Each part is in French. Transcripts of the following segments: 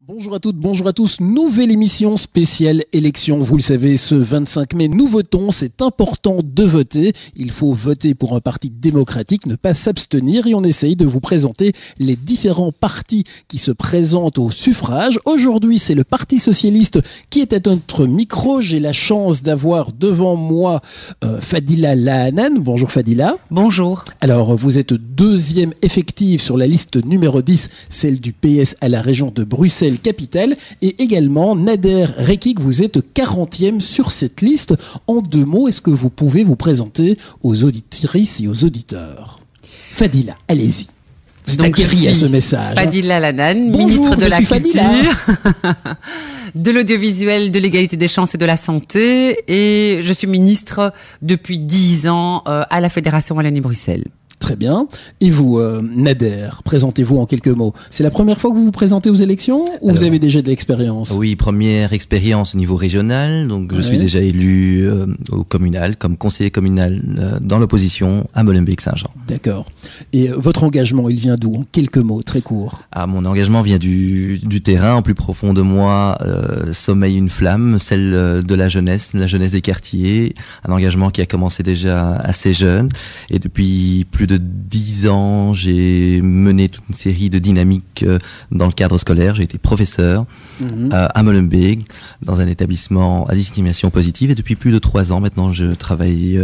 Bonjour à toutes, bonjour à tous. Nouvelle émission spéciale élection. Vous le savez, ce 25 mai, nous votons. C'est important de voter. Il faut voter pour un parti démocratique, ne pas s'abstenir. Et on essaye de vous présenter les différents partis qui se présentent au suffrage. Aujourd'hui, c'est le Parti socialiste qui est à notre micro. J'ai la chance d'avoir devant moi Fadila Lahanan. Bonjour Fadila. Bonjour. Alors, vous êtes deuxième effective sur la liste numéro 10, celle du PS à la région de Bruxelles-Capitale, et également Nader Rekik, vous êtes 40e sur cette liste. En deux mots, est-ce que vous pouvez vous présenter aux auditrices et aux auditeurs? Fadila, allez-y. Vous êtes acquérie à ce message. Fadila Lahanan, Bonjour, ministre de la Culture, Fadila. de l'audiovisuel, de l'égalité des chances et de la santé, et je suis ministre depuis 10 ans à la Fédération Wallonie-Bruxelles. Très bien. Et vous, Nader, présentez-vous en quelques mots. C'est la première fois que vous vous présentez aux élections ou vous avez déjà de l'expérience? Oui, première expérience au niveau régional. Donc, je suis déjà élu au communal, comme conseiller communal dans l'opposition à Molenbeek-Saint-Jean. D'accord. Et votre engagement, il vient d'où? En quelques mots, très court. Mon engagement vient du terrain. En plus profond de moi sommeille une flamme, celle de la jeunesse des quartiers. Un engagement qui a commencé déjà assez jeune. Et depuis plus de 10 ans, j'ai mené toute une série de dynamiques dans le cadre scolaire. J'ai été professeur à Molenbeek, dans un établissement à discrimination positive. Et depuis plus de 3 ans maintenant, je travaille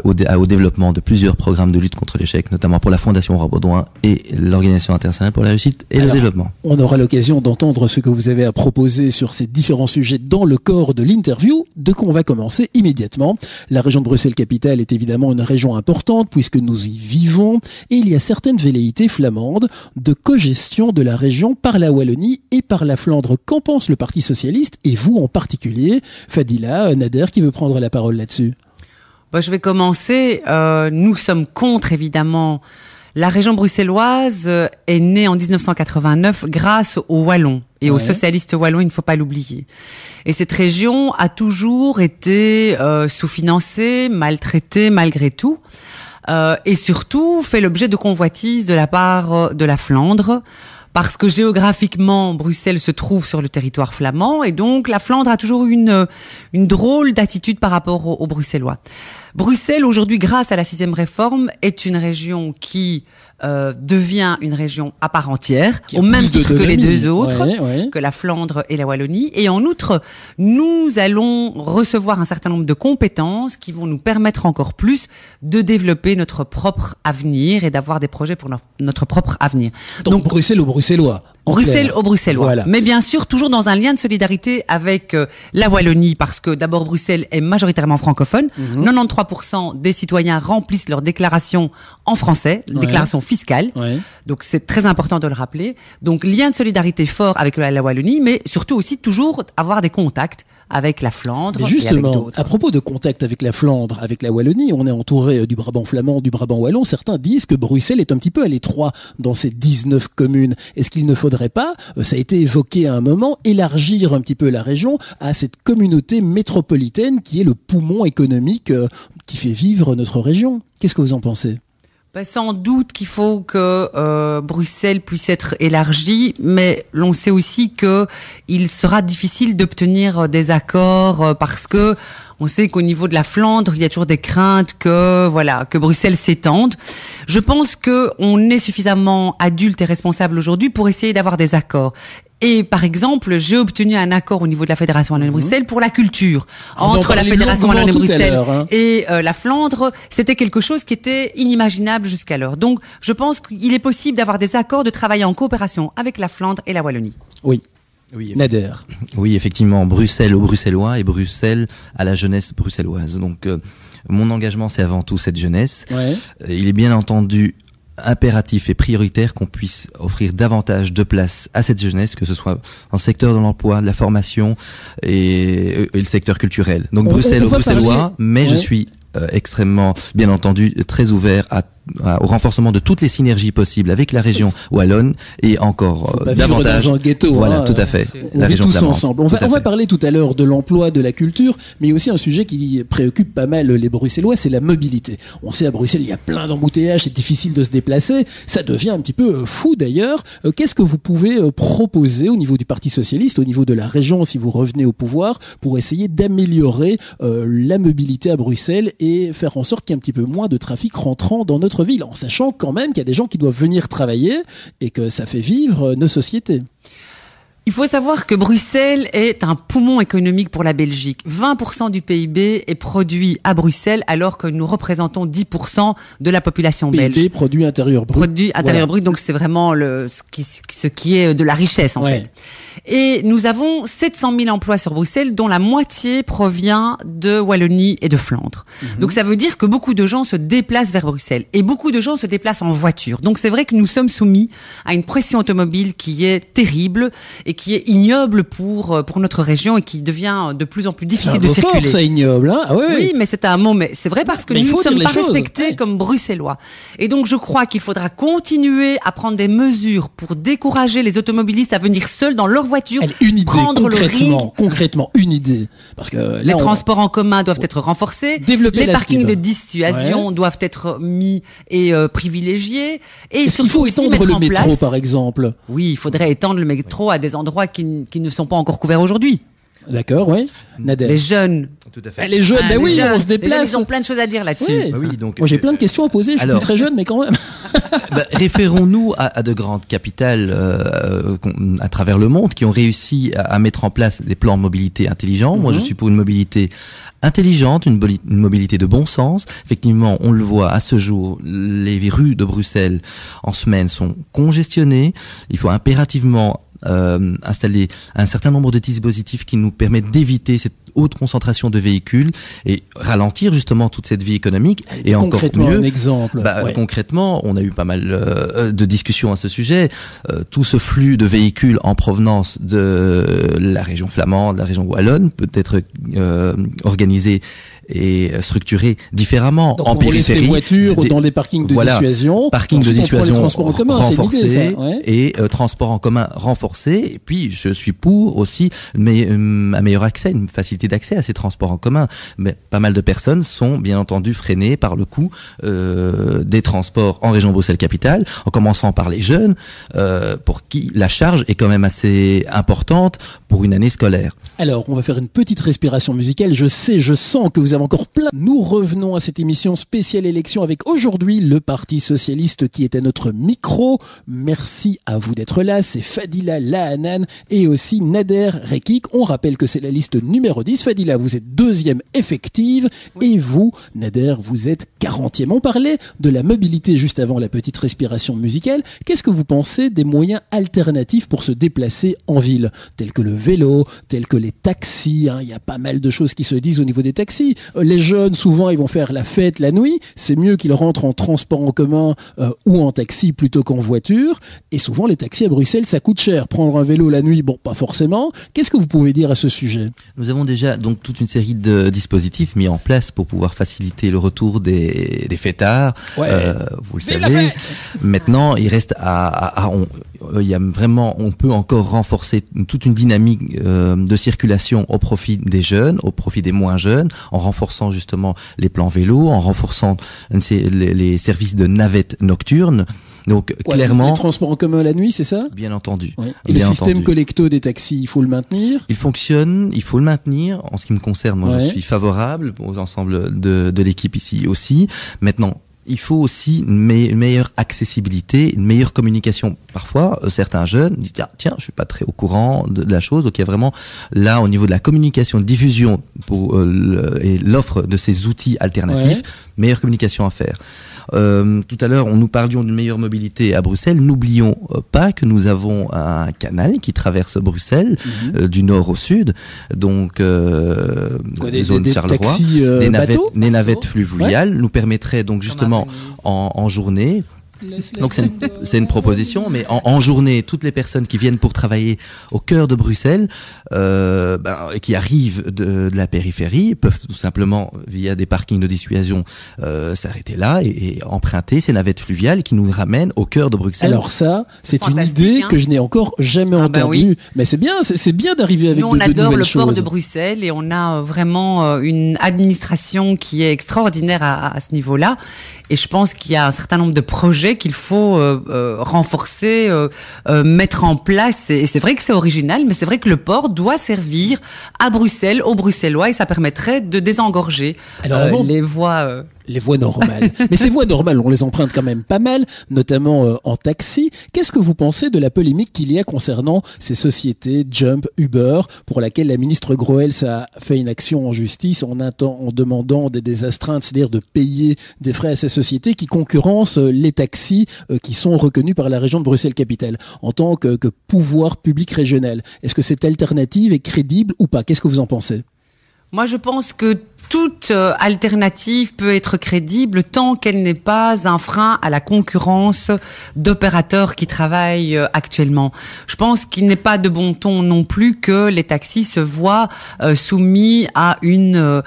au développement de plusieurs programmes de lutte contre l'échec, notamment pour la Fondation Roi Baudouin et l'Organisation internationale pour la réussite et le développement. On aura l'occasion d'entendre ce que vous avez à proposer sur ces différents sujets dans le corps de l'interview. De quoi on va commencer immédiatement. La région de Bruxelles-Capitale est évidemment une région importante puisque nous y vivons et il y a certaines velléités flamandes de cogestion de la région par la Wallonie et par la Flandre. Qu'en pense le Parti socialiste et vous en particulier? Fadila, Nader, qui veut prendre la parole là-dessus? Je vais commencer. Nous sommes contre, évidemment. La région bruxelloise est née en 1989 grâce aux Wallons et aux socialistes wallons, il ne faut pas l'oublier. Et cette région a toujours été sous-financée, maltraitée malgré tout, et surtout fait l'objet de convoitises de la part de la Flandre, parce que géographiquement, Bruxelles se trouve sur le territoire flamand, et donc la Flandre a toujours eu une drôle d'attitude par rapport aux Bruxellois. Bruxelles, aujourd'hui, grâce à la 6e réforme, est une région qui devient une région à part entière, au même titre que les deux autres, que la Flandre et la Wallonie. Et en outre, nous allons recevoir un certain nombre de compétences qui vont nous permettre encore plus de développer notre propre avenir et d'avoir des projets pour notre propre avenir. Donc Bruxelles aux Bruxellois. Bruxelles aux Bruxellois. Voilà. Mais bien sûr, toujours dans un lien de solidarité avec la Wallonie, parce que d'abord Bruxelles est majoritairement francophone. 93% des citoyens remplissent leur déclaration en français, déclaration fiscale. Donc c'est très important de le rappeler. Donc lien de solidarité fort avec la Wallonie, mais surtout aussi toujours avoir des contacts avec la Flandre. Mais justement, et avec d'autres. À propos de contact avec la Flandre, avec la Wallonie, on est entouré du Brabant flamand, du Brabant wallon. Certains disent que Bruxelles est un petit peu à l'étroit dans ces 19 communes. Est-ce qu'il ne faudrait pas, ça a été évoqué à un moment, élargir un petit peu la région à cette communauté métropolitaine qui est le poumon économique qui fait vivre notre région? Qu'est-ce que vous en pensez? Sans doute qu'il faut que Bruxelles puisse être élargie, mais l'on sait aussi que il sera difficile d'obtenir des accords parce que on sait qu'au niveau de la Flandre, il y a toujours des craintes que Bruxelles s'étende. Je pense que on est suffisamment adulte et responsable aujourd'hui pour essayer d'avoir des accords. Et par exemple, j'ai obtenu un accord au niveau de la Fédération Wallonie-Bruxelles pour la culture. Entre la Fédération Wallonie-Bruxelles et la Flandre, c'était quelque chose qui était inimaginable jusqu'alors. Donc, je pense qu'il est possible d'avoir des accords, de travailler en coopération avec la Flandre et la Wallonie. Oui. Nader. Oui, effectivement, Bruxelles aux Bruxellois et Bruxelles à la jeunesse bruxelloise. Donc, mon engagement, c'est avant tout cette jeunesse. Il est bien entendu impératif et prioritaire qu'on puisse offrir davantage de place à cette jeunesse, que ce soit dans le secteur de l'emploi, de la formation et le secteur culturel. Donc Bruxelles aux Bruxellois, mais je suis extrêmement, bien entendu, très ouvert à au renforcement de toutes les synergies possibles avec la région wallonne et encore davantage. Dans un ghetto, voilà, tout à fait. La région tous ensemble. On va parler tout à l'heure de l'emploi, de la culture, mais il y a aussi un sujet qui préoccupe pas mal les Bruxellois, c'est la mobilité. On sait à Bruxelles, il y a plein d'embouteillages, c'est difficile de se déplacer. Ça devient un petit peu fou d'ailleurs. Qu'est-ce que vous pouvez proposer au niveau du Parti socialiste, au niveau de la région, si vous revenez au pouvoir, pour essayer d'améliorer la mobilité à Bruxelles et faire en sorte qu'il y ait un petit peu moins de trafic rentrant dans notre ville, en sachant quand même qu'il y a des gens qui doivent venir travailler et que ça fait vivre nos sociétés? Il faut savoir que Bruxelles est un poumon économique pour la Belgique. 20% du PIB est produit à Bruxelles, alors que nous représentons 10% de la population belge. PIB, produit intérieur brut. Produit intérieur brut, donc c'est vraiment ce qui est de la richesse, en fait. Et nous avons 700 000 emplois sur Bruxelles, dont la moitié provient de Wallonie et de Flandre. Donc ça veut dire que beaucoup de gens se déplacent vers Bruxelles. Et beaucoup de gens se déplacent en voiture. Donc c'est vrai que nous sommes soumis à une pression automobile qui est terrible et qui est ignoble pour notre région et qui devient de plus en plus difficile de circuler. C'est ignoble, hein? Ah oui, mais c'est un mot, mais c'est vrai parce que nous ne sommes pas respectés comme Bruxellois. Et donc je crois qu'il faudra continuer à prendre des mesures pour décourager les automobilistes à venir seuls dans leur voiture, prendre le risque. Concrètement, une idée. Parce que là, les transports en commun doivent être renforcés, les parkings de dissuasion doivent être mis et privilégiés, et surtout il faut étendre le métro, par exemple. Oui, il faudrait étendre le métro à des endroits qui ne sont pas encore couverts aujourd'hui. D'accord, oui. Nader. Les jeunes. Tout à fait. Les jeunes, on se déplace. Les jeunes, ils ont plein de choses à dire là-dessus. Oui. Bah oui, donc, moi, j'ai plein de questions à poser. Je suis très jeune, mais quand même. Référons-nous à de grandes capitales à travers le monde qui ont réussi à mettre en place des plans de mobilité intelligents. Moi, je suis pour une mobilité intelligente, une mobilité de bon sens. Effectivement, on le voit à ce jour, les rues de Bruxelles en semaine sont congestionnées. Il faut impérativement installer un certain nombre de dispositifs qui nous permettent d'éviter cette haute concentration de véhicules et ralentir justement toute cette vie économique. Et encore mieux, un exemple. Concrètement, on a eu pas mal de discussions à ce sujet. Tout ce flux de véhicules en provenance de la région flamande, de la région wallonne, peut être organisé et structuré différemment. Donc en périphérie, les voitures dans des parkings de dissuasion, parking de dissuasion renforcé et transport en commun renforcé. Et puis je suis pour aussi un meilleur accès, une facilité d'accès à ces transports en commun. Mais pas mal de personnes sont bien entendu freinées par le coût des transports en région Bruxelles-Capitale, en commençant par les jeunes, pour qui la charge est quand même assez importante pour une année scolaire. Alors, on va faire une petite respiration musicale. Je sens que vous avez encore plein. Nous revenons à cette émission spéciale élection avec aujourd'hui le Parti Socialiste qui est à notre micro. Merci à vous d'être là. C'est Fadila Lahanan et aussi Nader Rekik. On rappelle que c'est la liste numéro 10. Fadila, vous êtes deuxième effective et vous, Nader, vous êtes 40e. On parlait de la mobilité juste avant la petite respiration musicale. Qu'est-ce que vous pensez des moyens alternatifs pour se déplacer en ville, tels que le vélo, tels que les taxis, hein. Il y a pas mal de choses qui se disent au niveau des taxis. Les jeunes, souvent, ils vont faire la fête la nuit. C'est mieux qu'ils rentrent en transport en commun ou en taxi plutôt qu'en voiture. Et souvent, les taxis à Bruxelles, ça coûte cher. Prendre un vélo la nuit, bon, pas forcément. Qu'est-ce que vous pouvez dire à ce sujet? Nous avons déjà donc toute une série de dispositifs mis en place pour pouvoir faciliter le retour des fêtards. Vous le savez. Maintenant, il reste il y a vraiment, on peut encore renforcer toute une dynamique de circulation au profit des jeunes, au profit des moins jeunes, en renforçant justement les plans vélo, en renforçant les services de navettes nocturnes. Donc clairement, les transports en commun la nuit, c'est ça? Bien entendu. Et le système collecto des taxis, il faut le maintenir? Il fonctionne, il faut le maintenir. En ce qui me concerne, moi je suis favorable pour l'ensemble de l'équipe ici aussi. Maintenant, il faut aussi une meilleure accessibilité, une meilleure communication. Parfois, certains jeunes disent tiens, je suis pas très au courant de la chose. Donc il y a vraiment là au niveau de la communication, de diffusion et l'offre de ces outils alternatifs, meilleure communication à faire. Tout à l'heure, nous parlions d'une meilleure mobilité à Bruxelles. N'oublions pas que nous avons un canal qui traverse Bruxelles du nord au sud, donc zone Charleroi, taxis, des navettes fluviales nous permettraient donc justement en journée Donc c'est une proposition, mais en journée, toutes les personnes qui viennent pour travailler au cœur de Bruxelles, qui arrivent de la périphérie, peuvent tout simplement, via des parkings de dissuasion, s'arrêter là et emprunter ces navettes fluviales qui nous ramènent au cœur de Bruxelles. Alors ça, c'est une idée que je n'ai encore jamais entendue. Oui. Mais c'est bien d'arriver avec de nouvelles choses. Nous, on adore le port de Bruxelles et on a vraiment une administration qui est extraordinaire à ce niveau-là. Et je pense qu'il y a un certain nombre de projets qu'il faut renforcer, mettre en place. Et c'est vrai que c'est original, mais c'est vrai que le port doit servir à Bruxelles, aux Bruxellois, et ça permettrait de désengorger les voies... Les voies normales. Mais ces voies normales, on les emprunte quand même pas mal, notamment en taxi. Qu'est-ce que vous pensez de la polémique qu'il y a concernant ces sociétés Jump, Uber, pour laquelle la ministre Groels a fait une action en justice en demandant des astreintes, c'est-à-dire de payer des frais à ces sociétés qui concurrencent les taxis qui sont reconnus par la région de Bruxelles-Capitale en tant que pouvoir public régional. Est-ce que cette alternative est crédible ou pas? Qu'est-ce que vous en pensez? Moi, je pense que toute alternative peut être crédible tant qu'elle n'est pas un frein à la concurrence d'opérateurs qui travaillent actuellement. Je pense qu'il n'est pas de bon ton non plus que les taxis se voient soumis à une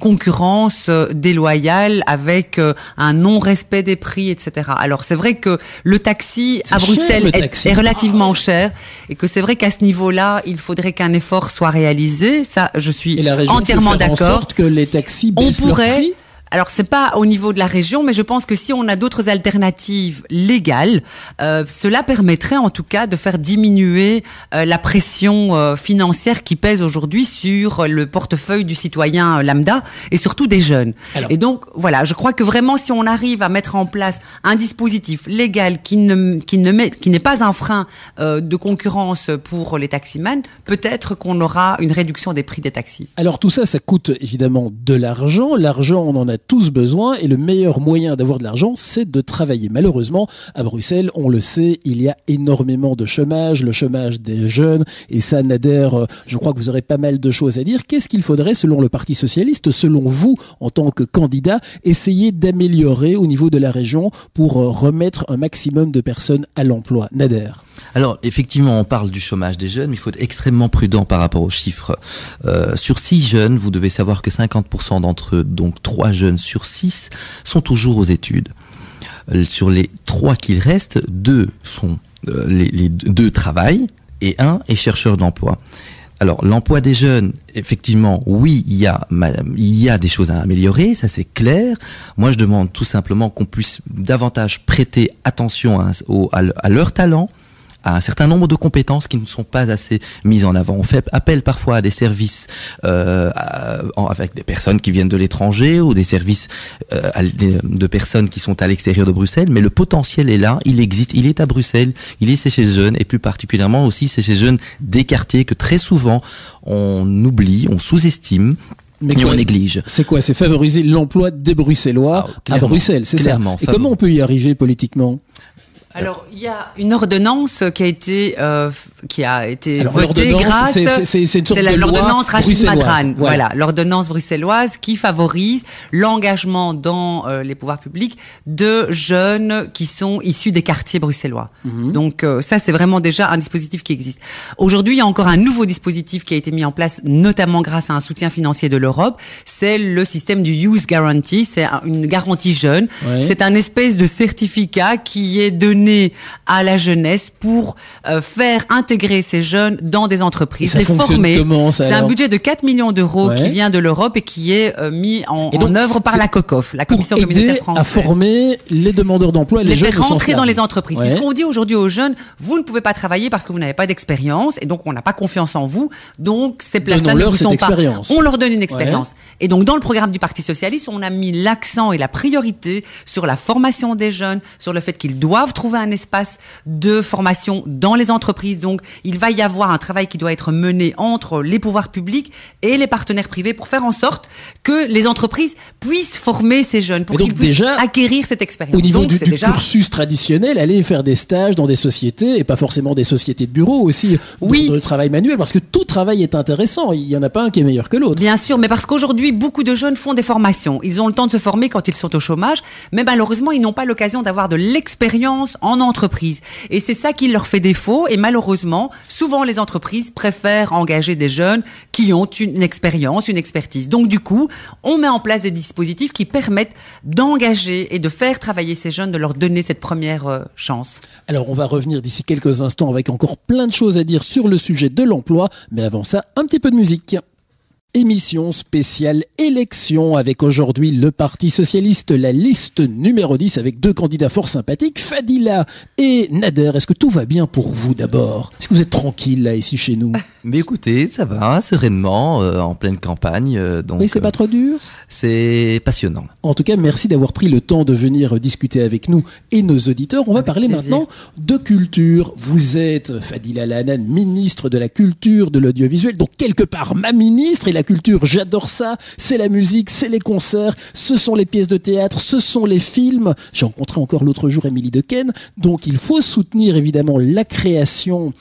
concurrence déloyale avec un non-respect des prix, etc. Alors c'est vrai que le taxi à Bruxelles est relativement cher et que c'est vrai qu'à ce niveau-là, il faudrait qu'un effort soit réalisé. Ça, je suis entièrement d'accord. Les taxis baissent leur prix. Alors c'est pas au niveau de la région, mais je pense que si on a d'autres alternatives légales, cela permettrait en tout cas de faire diminuer la pression financière qui pèse aujourd'hui sur le portefeuille du citoyen lambda et surtout des jeunes. Et donc voilà, je crois que vraiment si on arrive à mettre en place un dispositif légal qui n'est pas un frein de concurrence pour les taximans, peut-être qu'on aura une réduction des prix des taxis. Alors tout ça, ça coûte évidemment de l'argent. L'argent, on en a tous besoin et le meilleur moyen d'avoir de l'argent, c'est de travailler. Malheureusement, à Bruxelles, on le sait, il y a énormément de chômage, le chômage des jeunes, et ça, Nader, je crois que vous aurez pas mal de choses à dire. Qu'est-ce qu'il faudrait, selon le Parti Socialiste, selon vous, en tant que candidat, essayer d'améliorer au niveau de la région pour remettre un maximum de personnes à l'emploi? Nader. Alors, effectivement, on parle du chômage des jeunes, mais il faut être extrêmement prudent par rapport aux chiffres. Sur 6 jeunes, vous devez savoir que 50% d'entre eux, donc 3 jeunes sur 6, sont toujours aux études. Sur les 3 qu'il reste, 2 sont les 2 travaillent et 1 est chercheur d'emploi. Alors, l'emploi des jeunes, effectivement, oui, il y a des choses à améliorer, ça c'est clair. Moi, je demande tout simplement qu'on puisse davantage prêter attention à leur talent, à un certain nombre de compétences qui ne sont pas assez mises en avant. On fait appel parfois à des services avec des personnes qui viennent de l'étranger ou des services de personnes qui sont à l'extérieur de Bruxelles, mais le potentiel est là, il existe, il est à Bruxelles, il est chez les jeunes et plus particulièrement aussi c'est chez les jeunes des quartiers que très souvent on oublie, on sous-estime. Mais on néglige. C'est quoi? C'est favoriser l'emploi des Bruxellois à Bruxelles, c'est ça? Et comment on peut y arriver politiquement? Alors, il y a une ordonnance qui a été votée grâce, c'est l'ordonnance Rachid Madran. Voilà, l'ordonnance bruxelloise qui favorise l'engagement dans les pouvoirs publics de jeunes qui sont issus des quartiers bruxellois. Donc ça, c'est vraiment déjà un dispositif qui existe. Aujourd'hui, il y a encore un nouveau dispositif qui a été mis en place, notamment grâce à un soutien financier de l'Europe. C'est le système du Youth Guarantee. C'est une garantie jeune. Ouais. C'est un espèce de certificat qui est donné à la jeunesse pour faire intégrer ces jeunes dans des entreprises, les former. C'est un budget de 4 millions d'euros qui vient de l'Europe et qui est mis en œuvre par la COCOF, la Commission communautaire française. À former les demandeurs d'emploi, les jeunes faire rentrer dans les entreprises. Ouais. Puisqu'on dit aujourd'hui aux jeunes, vous ne pouvez pas travailler parce que vous n'avez pas d'expérience et donc on n'a pas confiance en vous. Donc ces places-là ne vous sont pas. On leur donne une expérience. Ouais. Et donc dans le programme du Parti socialiste, on a mis l'accent et la priorité sur la formation des jeunes, sur le fait qu'ils doivent trouver trouver un espace de formation dans les entreprises. Donc, il va y avoir un travail qui doit être mené entre les pouvoirs publics et les partenaires privés pour faire en sorte que les entreprises puissent former ces jeunes, pour qu'ils puissent acquérir cette expérience. Au niveau du cursus traditionnel, aller faire des stages dans des sociétés, et pas forcément des sociétés de bureau aussi, de travail manuel, parce que tout travail est intéressant. Il n'y en a pas un qui est meilleur que l'autre. Bien sûr, mais parce qu'aujourd'hui, beaucoup de jeunes font des formations. Ils ont le temps de se former quand ils sont au chômage, mais malheureusement, ils n'ont pas l'occasion d'avoir de l'expérience en entreprise. Et c'est ça qui leur fait défaut. Et malheureusement, souvent, les entreprises préfèrent engager des jeunes qui ont une expérience, une expertise. Donc, du coup, on met en place des dispositifs qui permettent d'engager et de faire travailler ces jeunes, de leur donner cette première chance. Alors, on va revenir d'ici quelques instants avec encore plein de choses à dire sur le sujet de l'emploi. Mais avant ça, un petit peu de musique. Émission spéciale élection avec aujourd'hui le Parti Socialiste, la liste numéro 10 avec 2 candidats fort sympathiques, Fadila et Nader. Est-ce que tout va bien pour vous d'abord? Est-ce que vous êtes tranquille là ici chez nous? Mais écoutez, ça va, sereinement, en pleine campagne. Donc, oui, c'est pas trop dur? C'est passionnant. En tout cas, merci d'avoir pris le temps de venir discuter avec nous et nos auditeurs. On va parler maintenant de culture. Vous êtes Fadila Al-Hanan, ministre de la Culture, de l'Audiovisuel, donc quelque part ma ministre. Et la culture, j'adore ça. C'est la musique, c'est les concerts, ce sont les pièces de théâtre, ce sont les films. J'ai rencontré encore l'autre jour Émilie Dequesne. Donc il faut soutenir évidemment la création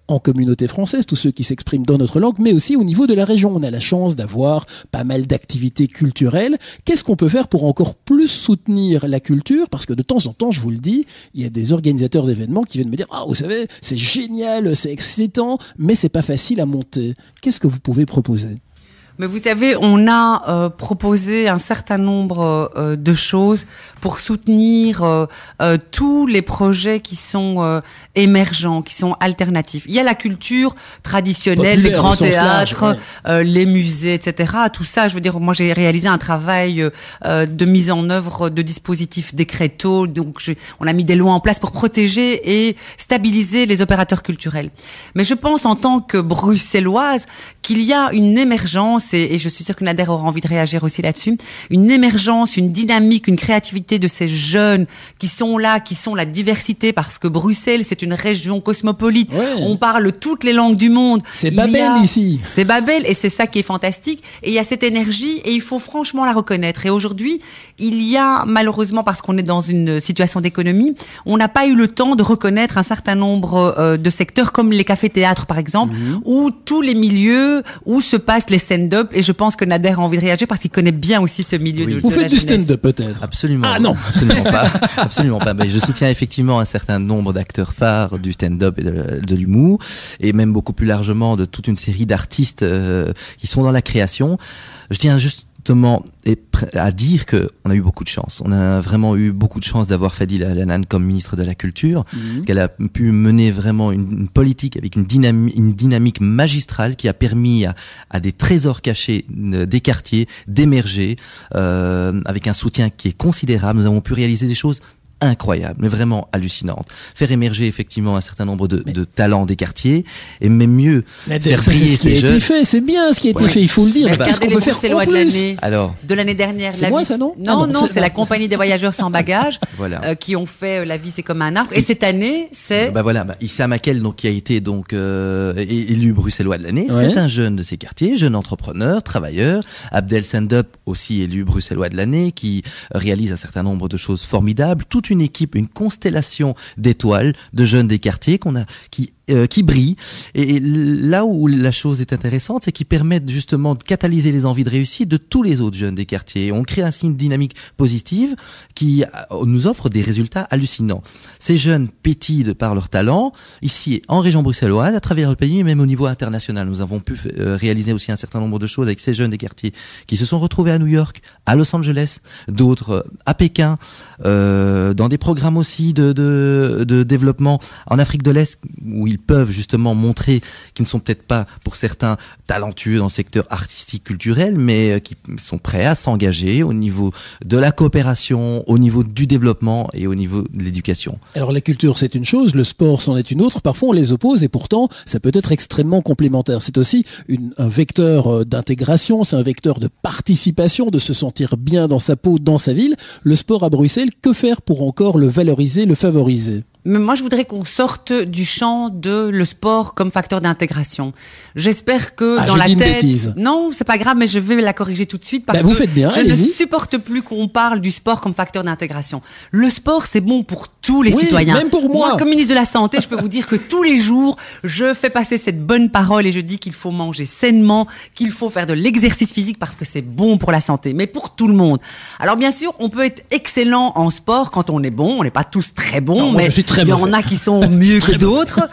en communauté française, tous ceux qui s'expriment dans notre langue, mais aussi au niveau de la région. On a la chance d'avoir pas mal d'activités culturelles. Qu'est-ce qu'on peut faire pour encore plus soutenir la culture? Parce que de temps en temps, je vous le dis, il y a des organisateurs d'événements qui viennent me dire « Ah, vous savez, c'est génial, c'est excitant, mais c'est pas facile à monter. » Qu'est-ce que vous pouvez proposer? Mais vous savez, on a proposé un certain nombre de choses pour soutenir tous les projets qui sont émergents, qui sont alternatifs. Il y a la culture traditionnelle, les grands théâtres, les musées, etc. Tout ça, je veux dire, moi j'ai réalisé un travail de mise en œuvre de dispositifs décrétaux. Donc on a mis des lois en place pour protéger et stabiliser les opérateurs culturels. Mais je pense en tant que bruxelloise qu'il y a une émergence, et je suis sûre que Nader aura envie de réagir aussi là-dessus, une émergence, une dynamique, une créativité de ces jeunes qui sont là, qui sont la diversité, parce que Bruxelles, c'est une région cosmopolite. Ouais. On parle toutes les langues du monde. C'est Babel ici. C'est Babel, et c'est ça qui est fantastique. Et il y a cette énergie, et il faut franchement la reconnaître. Et aujourd'hui, il y a, malheureusement, parce qu'on est dans une situation d'économie, on n'a pas eu le temps de reconnaître un certain nombre de secteurs, comme les cafés-théâtres, par exemple, ou tous les milieux où se passent les stand-up. Et je pense que Nader a envie de réagir parce qu'il connaît bien aussi ce milieu. Oui. Vous faites du stand-up peut-être? Absolument. Ah non, absolument pas. Absolument pas. Mais je soutiens effectivement un certain nombre d'acteurs phares du stand-up et de l'humour, et même beaucoup plus largement de toute une série d'artistes qui sont dans la création. Je tiens justement à dire que on a eu beaucoup de chance. On a vraiment eu beaucoup de chance d'avoir Fadila Al-Hanan comme ministre de la Culture, qu'elle a pu mener vraiment une politique avec une dynamique magistrale qui a permis à des trésors cachés des quartiers d'émerger avec un soutien qui est considérable. Nous avons pu réaliser des choses incroyable, mais vraiment hallucinante. Faire émerger effectivement un certain nombre de talents des quartiers, et même mieux, faire briller ces jeunes. C'est bien ce qui a été fait, il faut le dire. Mais qu'est-ce qu'on peut faire en plus? Alors, de l'année dernière, c'est moi ça, non? Non, c'est la compagnie des voyageurs sans bagages qui ont fait La vie c'est comme un arbre. Et cette année, c'est Issa Makel, donc qui a été élu bruxellois de l'année. C'est un jeune de ces quartiers, jeune entrepreneur, travailleur. Abdel Sendup, aussi élu bruxellois de l'année, qui réalise un certain nombre de choses formidables. Toute une équipe, une constellation d'étoiles, de jeunes des quartiers qui brillent. Et là où la chose est intéressante, c'est qu'ils permettent justement de catalyser les envies de réussite de tous les autres jeunes des quartiers. On crée ainsi une dynamique positive qui nous offre des résultats hallucinants. Ces jeunes pétillent de par leur talent, ici en région bruxelloise, à travers le pays, et même au niveau international. Nous avons pu réaliser aussi un certain nombre de choses avec ces jeunes des quartiers qui se sont retrouvés à New York, à Los Angeles, d'autres à Pékin, dans des programmes aussi de développement en Afrique de l'Est, où ils peuvent justement montrer qu'ils ne sont peut-être pas, pour certains, talentueux dans le secteur artistique, culturel, mais qui sont prêts à s'engager au niveau de la coopération, au niveau du développement et au niveau de l'éducation. Alors la culture, c'est une chose, le sport, c'en est une autre. Parfois, on les oppose et pourtant, ça peut être extrêmement complémentaire. C'est aussi un vecteur d'intégration, c'est un vecteur de participation, de se sentir bien dans sa peau, dans sa ville. Le sport à Bruxelles, que faire pour encore le valoriser, le favoriser ? Mais moi, je voudrais qu'on sorte du champ de le sport comme facteur d'intégration. J'espère que dans la tête... Non, c'est pas grave, mais je vais la corriger tout de suite parce vous faites bien, je ne supporte plus qu'on parle du sport comme facteur d'intégration. Le sport, c'est bon pour tous les citoyens. Même pour moi. Moi, comme ministre de la Santé, je peux vous dire que tous les jours, je fais passer cette bonne parole et je dis qu'il faut manger sainement, qu'il faut faire de l'exercice physique parce que c'est bon pour la santé, mais pour tout le monde. Alors bien sûr, on peut être excellent en sport quand on est bon. On n'est pas tous très bons, non, mais il y en a qui sont mieux que d'autres,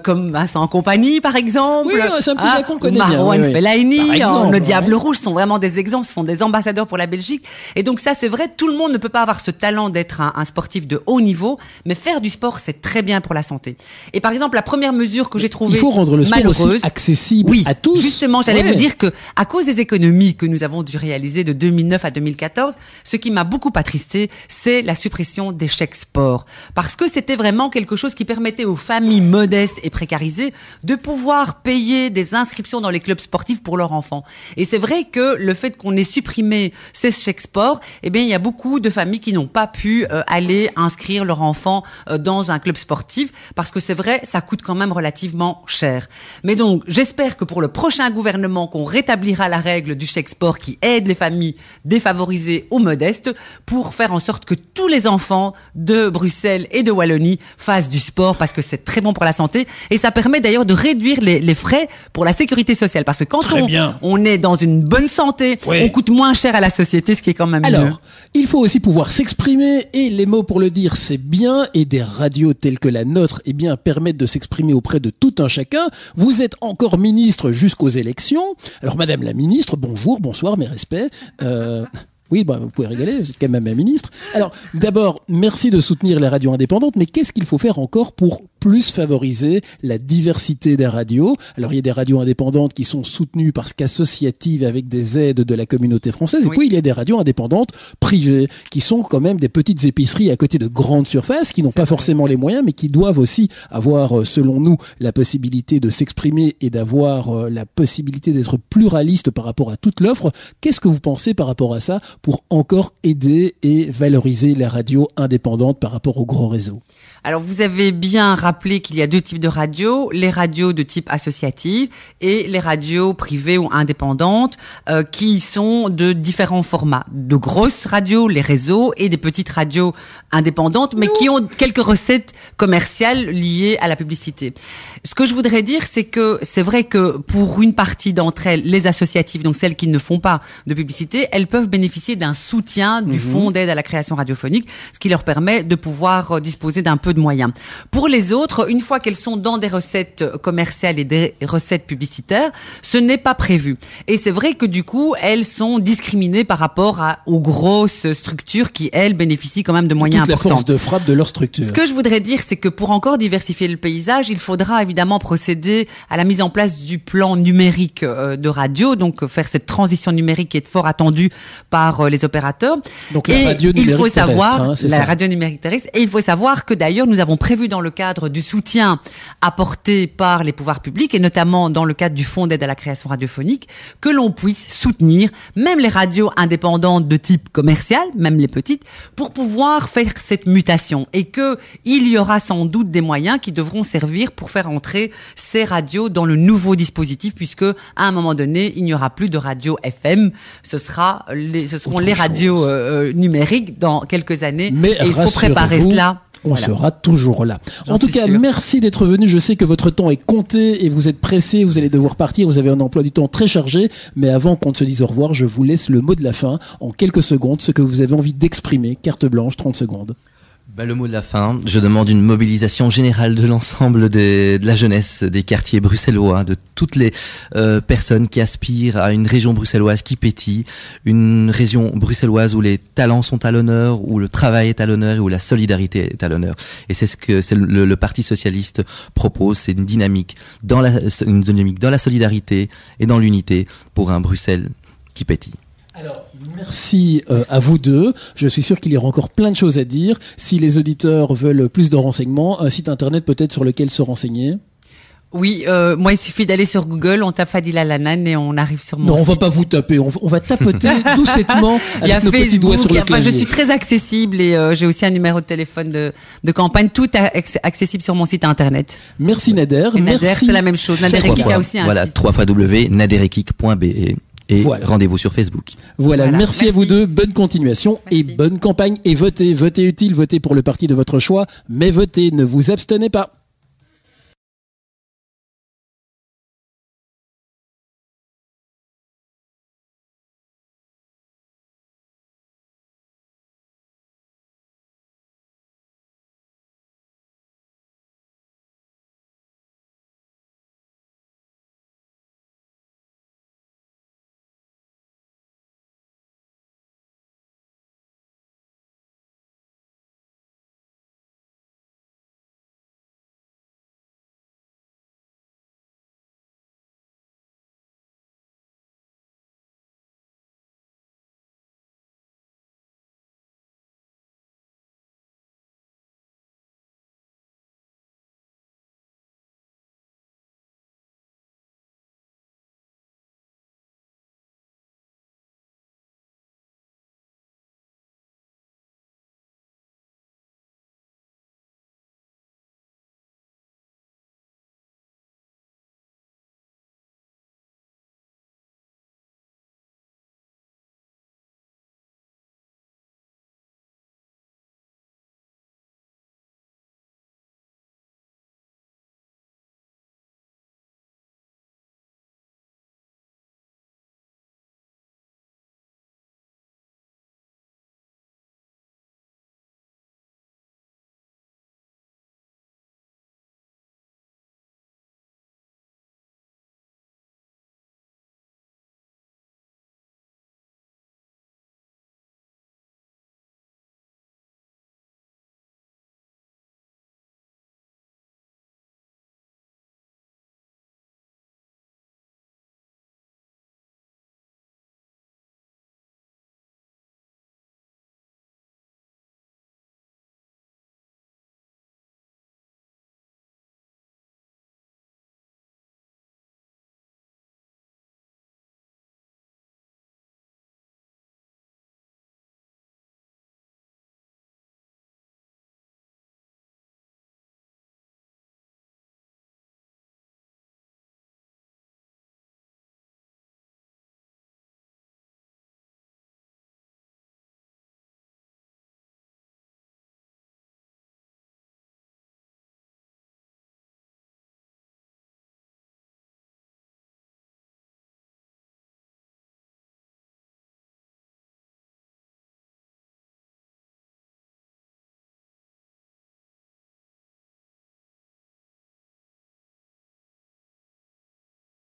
comme Vincent Compagnie, par exemple. Oui, c'est un petit gars qu'on connaît bien. Marwan Fellaini, exemple, le Diable Rouge sont vraiment des exemples, ce sont des ambassadeurs pour la Belgique. Et donc ça, c'est vrai, tout le monde ne peut pas avoir ce talent d'être un sportif de haut niveau, mais faire du sport, c'est très bien pour la santé. Et par exemple, la première mesure que j'ai trouvée malheureuse... Il faut rendre le sport aussi accessible à tous. Justement, j'allais vous dire que à cause des économies que nous avons dû réaliser de 2009 à 2014, ce qui m'a beaucoup attristé, c'est la suppression des chèques sport. Parce que c'était vraiment quelque chose qui permettait aux familles modestes et précarisées de pouvoir payer des inscriptions dans les clubs sportifs pour leurs enfants. Et c'est vrai que le fait qu'on ait supprimé ces chèques sport, eh bien, il y a beaucoup de familles qui n'ont pas pu aller inscrire leur enfant dans un club sportif parce que c'est vrai, ça coûte quand même relativement cher. Mais donc, j'espère que pour le prochain gouvernement, qu'on rétablira la règle du chèque sport qui aide les familles défavorisées ou modestes pour faire en sorte que tous les enfants de Bruxelles et de Wallonie fassent du sport parce que c'est très bon pour la santé et ça permet d'ailleurs de réduire les frais pour la sécurité sociale parce que quand on est dans une bonne santé, on coûte moins cher à la société, ce qui est quand même mieux. Alors, il faut aussi pouvoir s'exprimer et les mots pour le dire, c'est bien et des radios telles que la nôtre, eh bien, permettent de s'exprimer auprès de tout un chacun. Vous êtes encore ministre jusqu'aux élections. Alors, Madame la ministre, bonjour, bonsoir, mes respects. Oui, vous pouvez rigoler, vous êtes quand même un ministre. Alors, d'abord, merci de soutenir les radios indépendantes, mais qu'est-ce qu'il faut faire encore pour plus favoriser la diversité des radios? Alors, il y a des radios indépendantes qui sont soutenues parce qu'associatives avec des aides de la communauté française, et puis il y a des radios indépendantes privées qui sont quand même des petites épiceries à côté de grandes surfaces, qui n'ont pas forcément les moyens, mais qui doivent aussi avoir, selon nous, la possibilité de s'exprimer et d'avoir la possibilité d'être pluraliste par rapport à toute l'offre. Qu'est-ce que vous pensez par rapport à ça pour encore aider et valoriser les radios indépendantes par rapport aux gros réseaux? Alors, vous avez bien rappelé qu'il y a deux types de radios, les radios de type associative et les radios privées ou indépendantes qui sont de différents formats. De grosses radios, les réseaux, et des petites radios indépendantes, mais qui ont quelques recettes commerciales liées à la publicité. Ce que je voudrais dire, c'est que c'est vrai que pour une partie d'entre elles, les associatives, donc celles qui ne font pas de publicité, elles peuvent bénéficier d'un soutien du Fonds d'aide à la création radiophonique, ce qui leur permet de pouvoir disposer d'un peu de moyens. Pour les autres, une fois qu'elles sont dans des recettes commerciales et des recettes publicitaires, ce n'est pas prévu. Et c'est vrai que du coup, elles sont discriminées par rapport aux grosses structures qui, elles, bénéficient quand même de moyens importants. Toute la force de frappe de leur structure. Ce que je voudrais dire, c'est que pour encore diversifier le paysage, il faudra évidemment procéder à la mise en place du plan numérique de radio, donc faire cette transition numérique qui est fort attendue par les opérateurs. Donc la radio numérique il faut savoir, terrestre, la radio numérique terrestre, et il faut savoir que d'ailleurs nous avons prévu dans le cadre du soutien apporté par les pouvoirs publics et notamment dans le cadre du Fonds d'aide à la création radiophonique que l'on puisse soutenir même les radios indépendantes de type commercial, même les petites, pour pouvoir faire cette mutation et que il y aura sans doute des moyens qui devront servir pour faire entrer ces radios dans le nouveau dispositif puisque à un moment donné il n'y aura plus de radio FM, ce seront les radios numériques dans quelques années. Mais et il faut préparer cela. On sera toujours là. En tout cas, merci d'être venu. Je sais que votre temps est compté et vous êtes pressé, vous allez devoir partir, vous avez un emploi du temps très chargé. Mais avant qu'on ne se dise au revoir, je vous laisse le mot de la fin en quelques secondes, ce que vous avez envie d'exprimer. Carte blanche, 30 secondes. Le mot de la fin, je demande une mobilisation générale de l'ensemble de la jeunesse des quartiers bruxellois, de toutes les personnes qui aspirent à une région bruxelloise qui pétille, une région bruxelloise où les talents sont à l'honneur, où le travail est à l'honneur et où la solidarité est à l'honneur. Et c'est ce que le Parti socialiste propose, c'est une dynamique dans la solidarité et dans l'unité pour un Bruxelles qui pétille. Alors, merci à vous deux. Je suis sûr qu'il y aura encore plein de choses à dire. Si les auditeurs veulent plus de renseignements, un site internet peut-être sur lequel se renseigner. Oui, moi il suffit d'aller sur Google, on tape Fadila Lanan et on arrive sur mon Non, on site. va pas vous taper, on va tapoter doucettement Il y a avec nos petits doigts sur Facebook, le clavier. je suis très accessible et j'ai aussi un numéro de téléphone de campagne, tout est accessible sur mon site internet. Merci Nader. Et Nader, Merci. c'est la même chose. Nader Ekik a aussi un Voilà, site. www.naderekik.be et Voilà. rendez-vous sur Facebook. Voilà, merci à vous deux, bonne continuation et Merci. bonne campagne et votez utile, votez pour le parti de votre choix, mais votez, ne vous abstenez pas.